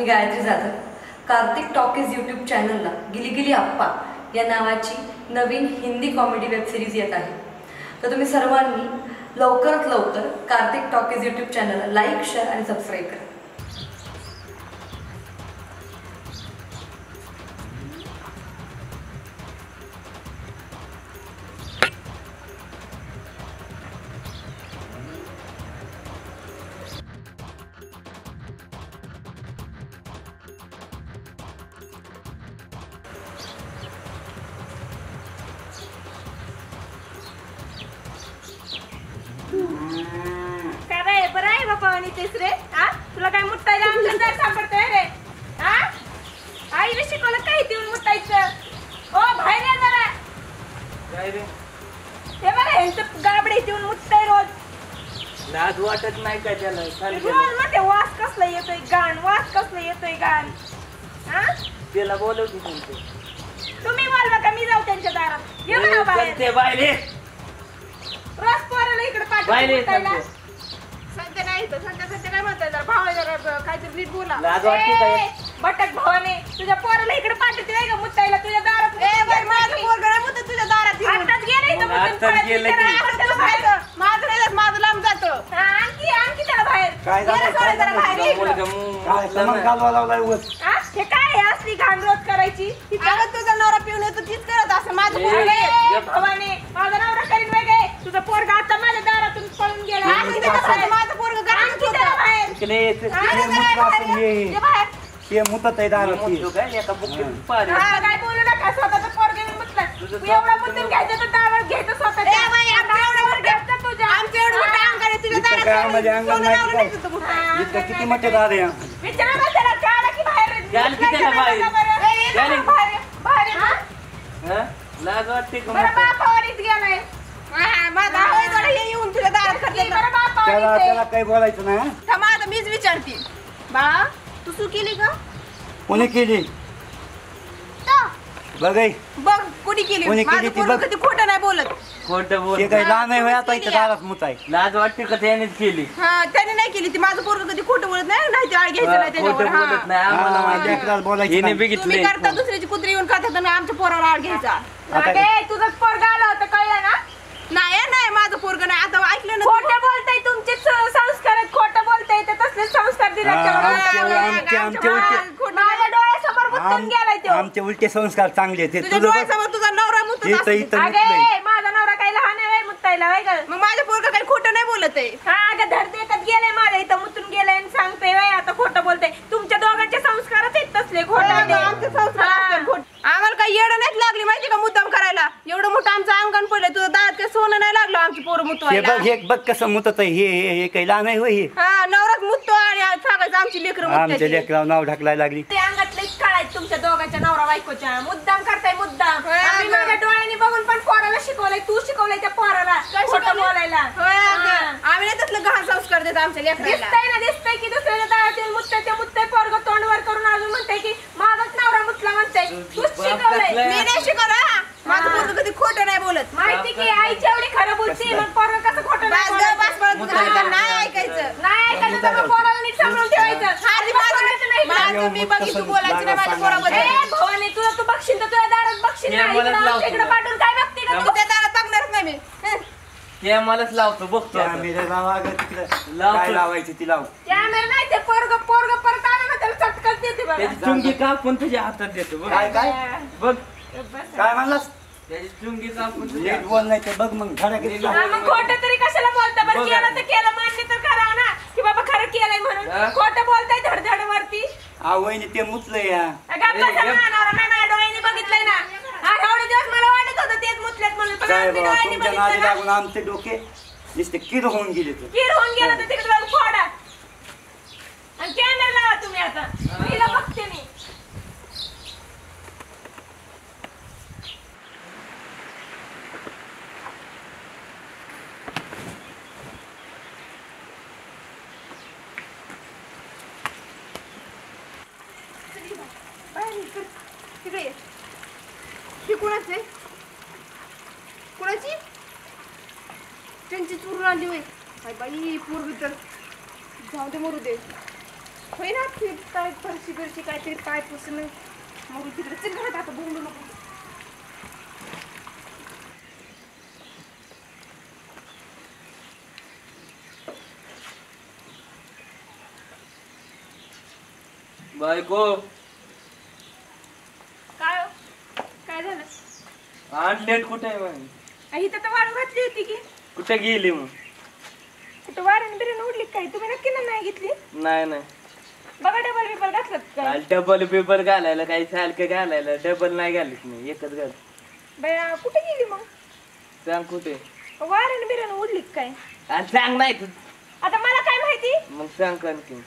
मी Gayatri Jadhav. Kartik talkies YouTube चॅनलला गिली गिली अप्पा या नावाची नवीन हिंदी कॉमेडी वेब सिरीज येत आहे. तर तुम्ही सर्वांनी लवकरात लवकर कार्तिक टॉकीज यूट्यूब चॅनलला लाईक, शेअर आणि सबस्क्राईब करा. काय बरं आहे बाबा आणि तेच रे. हा तुला काय मुट्टायला आमचं घर सापडतंय रे. हा आईने शिकवलं काय देऊन मुट्टायचं. ओ बाहेर या जरा. काय रे हे बघा ह्यांचं गाबडे देऊन मुट्टाय रोज. लाज वाटत नाही काय त्याला? रोज मग ते वास कसला येतोय गाण, वास कसला येतोय गाण. हा त्याला बोलवते तुमचे. तुम्ही बोलवा का मी जाऊ त्यांच्या दारात? ये बघा बाहेर. ते बाहेर रोज पोराला इकडे बाहेर पाठवून सध्या नाही तर सध्या काय म्हणताय जरा भावा जरा काहीतरी नीट बोला. लाज वाटते काय? बटक भावाने तुझ्या पोराला इकडे पाठवते नाही का मुत्ताईला तुझ्या दारात. माझं पोरगं नाही मुत्त तुझ्या दारात. आताच गेलंय तर माझं नाही जात, माझं लांब जातं. आणखी आणखी त्याला बाहेर. काय झालं? जरा बाहेर ये इकडं. हे काय आहे असली घाण रोज करायची? तुझा नवरा पिऊन येतो तीच करत असं. माझं पोरगं आहे भावाने, माझा नवरा करीन वेगळे. तुझं पोरगं आता माझ्या दारातून पळून गेलं. माझं पोरगं आणखी त्याला बाहेर. काय बोलू नका. स्वतःचं पोरगं मुतलं. तू एवढं मुतून घ्यायचं तर दारात घ्यायचं स्वतःच्या. आमचं एवढं मोठं अंगण आहे तुझ्या दारात. किती मोठे दार आहे. विचारा ना त्याला काढा की बाहेर. लाज वाटते का? बरं बापावानीच गेलाय. माझा आवाज येऊन तुझ्या दारात करते. बरं बापावानीच त्याला काही बोलायचं नाही. थांबा आता मीच विचारते. बा तू सु केली का? कोणी केली बघ बघ कोणी केली. कोणी केली ती बघ. कधी खोटं नाही बोलत. खोटं बोल. ते काही लहान आहे आता इथं दारात मुताय. लाज वाटते का? त्यानेच केली. हा त्याने नाही केली. ती माझं पोरगं कधी खोटं बोलत नाही. नाही ते आळ घ्यायचं नाही त्याच्यावर. खोटं बोलत नाही आम्हाला माहिती. बोलायचं हिने नाही. बघितले. तुम्ही करता दुसऱ्याची कुत्री येऊन खातात आणि आमच्या पोराला आळ घ्यायचा. तुझं पोरगं आलं होतं कळलं ना? नाही नाही माझं पोरगं नाही. आता ऐकलं ना खोटं बोलताय. तुमचे संस्कार आहेत. खोटं बोलताय तर तसले संस्कार दिले. माझ्या डोळ्यासमोर मुतून गेलाय तो. आमचे उलटे संस्कार चांगले ते. तुझ्या डोळ्यासमोर तुझा नवरा मुतत असतो. माझा नवरा काही लहान आहे मुतायला. मग माझ्या पोरगं काही खोटं नाही बोलत आहे. हा अगं धड देखत गेलंय माझ्या इथं मुतून गेलंय आणि सांगते वय आता खोटं बोलते. तुमच्या दोघांचे संस्कारच आहेत तसले. खोटं आम्हाला काही येडं नाही लागली माहिती का मुद्दाम करायला. एवढं मोठं आमचं अंगण पडलंय. तुझं दारात काही सोनं नाही लागलं आमची पोरं मुतवायला. हे बघ कसं मुतत आहे. हे काही लहान आहे होय. हा नवराच मुततो आणि सांगायचं आमची लेकरं आमच्या लेकरावर नाव ढकलायला लागली. ते अंगातले काढायचं तुमच्या दोघांच्या नवरा बायकोच्या. मुद्दाम करताय मुद्दाम. आम्ही माझ्या डोळ्याने बघून पण पोराला शिकवलंय. तू शिकवलंय त्या पोराला खोटं बोलायला. आम्ही नाही तसलं घाण संस्कार देतो आमच्या लेकराला. दिसतंय ना दिसतंय की दुसऱ्याच्या दारात येऊन मुततंय. ते मुततंय पोरगं तोंडवर करून अजून म्हणतंय की माझाच नवरा मुतला म्हणतंय. तूच शिकवलंय. मी नाही शिकवलं. माझं पोरगं कधी खोटं नाही बोलत. माहिती की आईची एवढी खरं बोलती. मग पोरगं कसं खोटं नाही ऐकायचं. नाही ऐकायचं तर मग पोराला नीट सांभाळून ठेवायचं. मी बघितलं बोलायचं नाही माझ्या पोराबद्दल. भवानी तुला तू बघशील तर तुझ्या दारात बघशील. इकडे पाठवून काय बघते का? तुझ्या दारात बघणारच नाही मी. ते मलाच लावतो बघतो. काय लावायची ती लाव. कॅमेरा नाही ते पोरगं परत आलं ना त्याला चटकन देते बघा. त्याची चुंगी कापून तुझ्या हातात देतो. बघ काय काय बघ काय म्हणलास? त्याची चुंगी कापून नीट बोल नाही तर बघ मग धडा मग खोटं तरी कशाला बोलता? बरं केलं तर केलं मान्य तर करा ना की बाबा खरं केलंय म्हणून. खोटं बोलताय धडधड वरती. वहिनी ते मुतलंय या. डोळ्याने बघितलंय ना. एवढे दिवस मला वाटत होतं तेच मुतलेत म्हणून. तुमच्या नादी लागून आमचे डोके नुसते किर होऊन गेले. किर होऊन गेलं तर तिकडे जाऊन फोडा आणि कॅमेरा लावा तुम्ही. आता पहिला बघते मी. कुणाचे कुणाची त्यांची चुरून आली होय. बाई पोरगी तर जाऊ दे मरू दे. होय ना ती काय फरशी बिरशी काहीतरी पाय पुसून मग तिकडे चल घरात आता बोलू नको. बायको काय हो? काय झालं? आणलेट कुठे आहे मग? इथं तर वाळू घातली होती की कुठे गेली मग? कुठं वाऱ्याने बिऱ्याने उडली काय? तुम्ही नक्की ना नाही घेतली? नाही नाही बघा डबल बिबल घातलं काय? डबल पेपर घालायला काही सारखं घालायला डबल नाही घालीत नाही एकच घाल. बया कुठे गेली मग? सांग कुठे? वाऱ्याने बिऱ्याने उडली काय? आणि सांग नाही तू. आता मला काय माहिती? मग सांग आणखी.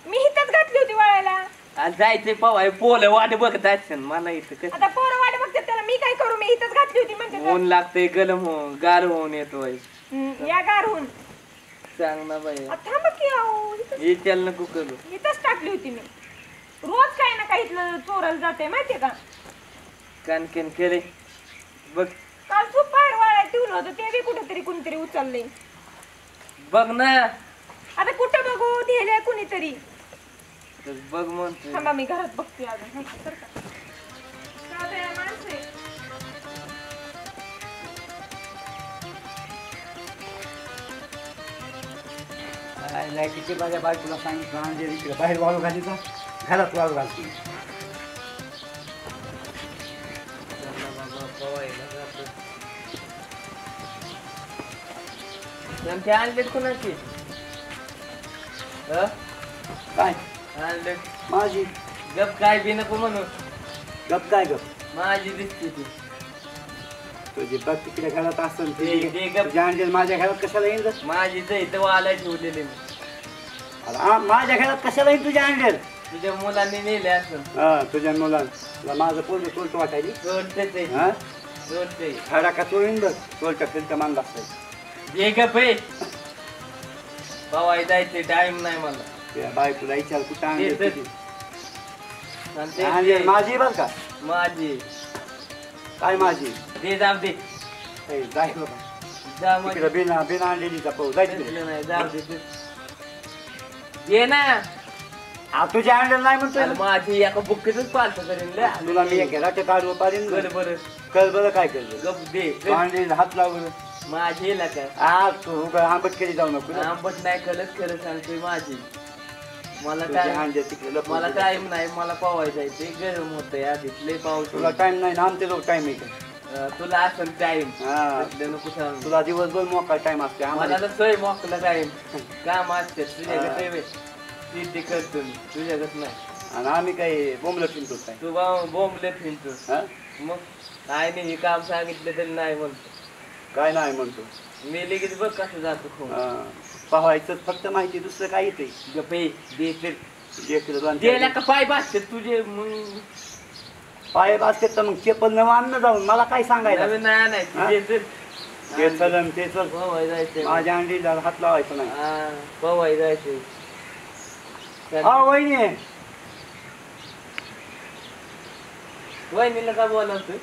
मी इथंच घातली होती वाळायला. आणि जायचंय पवाय पोलं वाट बघत असेल मला इथं कसं आता पोरं वाट बघतात त्याला मी काय करू? मी इथंच घातली होती म्हणजे तर. ऊन लागतंय गरम हो गार होऊन येतो बाई. या गारहून सांग ना बाई थांबा की अहो हे त्याला नको करू. इथंच टाकली होती मी. रोज काही ना काही इथलं चोराला जाते माहितीये का? कानकेन केले बघ काल तूप बाहेर वाळायला ठेवलं होतं ते बी कुठेतरी कुणीतरी उचलले. बघ ना आता कुठं बघू दिले कुणीतरी. तर बघ म्हणतोय. थांबा मी घरात बघते अजून हाय का, बरं का? साधं आहे माणसं आहे. काय नाही किती माझ्या बायकोला सांगितलं म्हणजे इकडे बाहेर वाळू घालीचा घरात वाळू घालते. ते आणलेत कोणाची? काय आणलेत माझी गप काय बी नको म्हणू. गप काय गप माझी दिसते ती. तुझी बघ तिकडे घरात असेल ते गप. तुझ्या आणलेलं माझ्या घरात कशाला येईल ग? माझी इथं वाला ठेवलेली मी. अरे माझ्या घरात कशाला येईल तुझ्या आणलेलं? तुझ्या मुलांनी नेले असं हा तुझ्या मुलांना माझं पूर्ण तोलट वाटायली जोडते ते हा जोडते. झाडा का चोळीन बघ तोलट फिरत मानला असतं. ये गप आहे पवाय जायचे टाइम नाही मला. त्या बायकोला विचार कुठं आणलेलं ते- किती? आणि ते- आणलेलं माझी बरं का? माझी काय माझी? ते जाऊ दे ए, जाय बाबा जा मग. तिकडे बिना बिना आणलेली का पाहू जाय तिकडे. नाही जाऊ दे तू. ये ना हा तुझ्या आणलेलं नाही म्हणतोय आणि ना. माझी एका बुक्कीतच पालत करेन लय. तुला मी एक घराच्या काढू पारीन कर बरं कल बरं काय करलं गप दे तू आणलेलं हात लावलं माझी येला का आज तू आंबट केली जाऊ नको आंबट नाही खरंच खरं सांगतोय माझी. मला तुझ्या काय आणले तिकडे लपवून मला ठेवलं. टाइम नाही मला पवाय जायचंय गरम होतंय आधीच लय पाऊस. तुला टाइम नाही ना आमचे लोक टाइम आहे का? तुला असं टाइम हा नको सांगू. तुला दिवसभर मोका टाइम असते मला आम्हाला तर सोय मोकला टाइम काम असते तुझ्याकडे ते करतो मी तुझ्याकडे नाही. आणि आम्ही काही बोंबलं फिरतो काय तू बोंबले फिरतो हा? मग काय नाही हे काम सांगितलं तरी नाही म्हणतो. काय नाही म्हणतो मी लगेच बघ कसं जातो खूप हा. पाहायचं फक्त माहिती दुसरं काय येते गपे दे तर द्यायला द्यायला का पाय बाजते तुझे मग पाय बास्केट तर मग चेपल न आणणं जाऊन मला काय सांगायचं नवीन नाही नाही हा? दे तर. ते चलन ते चल पवाय जायचं माझ्या अंडीला हात लावायचं नाही हा पवाय जायचं. हा वहिनी वहिनीला का बोलावतोय?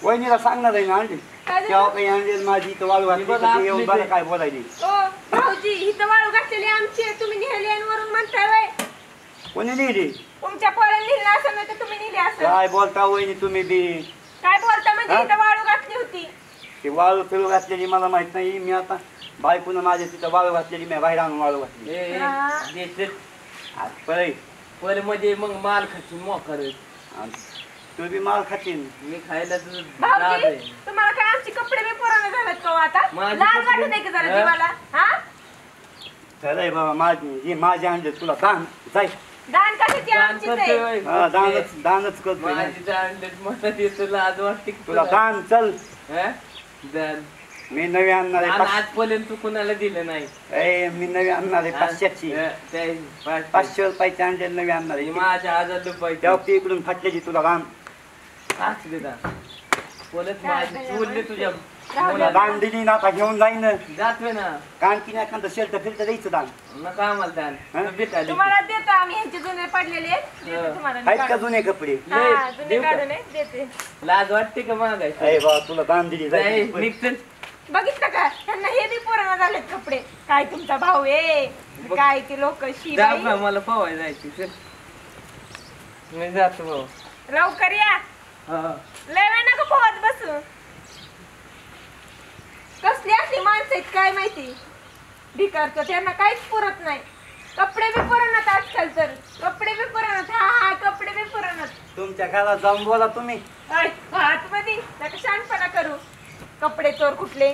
वहिनीला सांगणार आहे ना अंडी काय झालं? तेव्हा काही अंडी माझी तर वाळू घातली बघा तर ती येऊन आपली बरं ते. काय बोलायली ओ भाऊजी इथं वाळू घातलेली आमची आहे. तुम्ही नेहली आणि वरून म्हणताय वय कोणी लिहिली तुमच्या पोराला लिहिलं असं नाही तर तुम्ही नेली असं. काय बोलता वहिनी तुम्ही बी काय बोलता म्हणजे हा? इथं वाळू घातली होती. ते वाळू फिरू घातलेली मला माहित नाही मी आता बायकोनं माझ्या तिथं वाळू घातलेली मी बाहेर आणून वाळू घातली हा. दे तर. आज पळय पर म्हणजे मग माल खाची मोकार तू बी माल खातीन मी खायला तर जात भाऊजी आहे. तुम्हाला काय आमची कपडे बी पोराला झालेत का हो आता? माझे लाज कपडे- वाटत आहे की जरा हा? जीवाला हा? खरंय बाबा माझी जे माझे आणले तुला दान जाय दान कशाची दान आमचीच करतोय आहे. होय. हा, दानच करतोय ना. माझी जाणलेत मला देतो लाज वाटते की तुला दान चल हा? दान. मी नवी आणणार आहे दान आजपर्यंत तू कुणाला दिलं नाही मी नवी आणणार आहे पाचशेची हा, त्या 500 रुपयाची आणलेली नवी आणणार आहे माझ्या 1000 रुपये तेव्हा ती इकडून फाटल्याची तुला दान असले दान बोलत माझी काय बोलले तुझ्या राहू तुला द्या. दान दिली ना आता घेऊन जाईन जातोय ना कानकी नाही एखादं शेल्ट फिल्ट द्यायचं दान नका आम्हाला दान हा? तू भेटायला तुम्हाला देतो आम्ही ह्यांचे जुने पडलेले आहेत. देते हा. तुम्हाला आहेत का काढून. जुने कपडे हा, लय, जुने देऊ का? काढून आहे, देते. लाज वाटते का मागायचं अरे बाबा तुला दान दिली जाय निघतं बघितलं का त्यांना हे बी पुराणा झालेत कपडे. काय तुमचा भाऊ आहे काय ते लोक जा बा, मला पोहाय जायची चल. मी जातो भाऊ. लवकर या. हा. लय वेळ नका पोहत बसू. कसली असली माणसं आहेत काय माहिती भिकारचं त्यांना काहीच पुरत नाही. कपडे बी पुरणत आजकाल तर कपडे बी पुरणत. हा कपडे बी पुरणत. तुमच्या घरात जाऊन बोला तुम्ही. आतमध्ये नका शानपणा करू. कपडे चोर कुठले.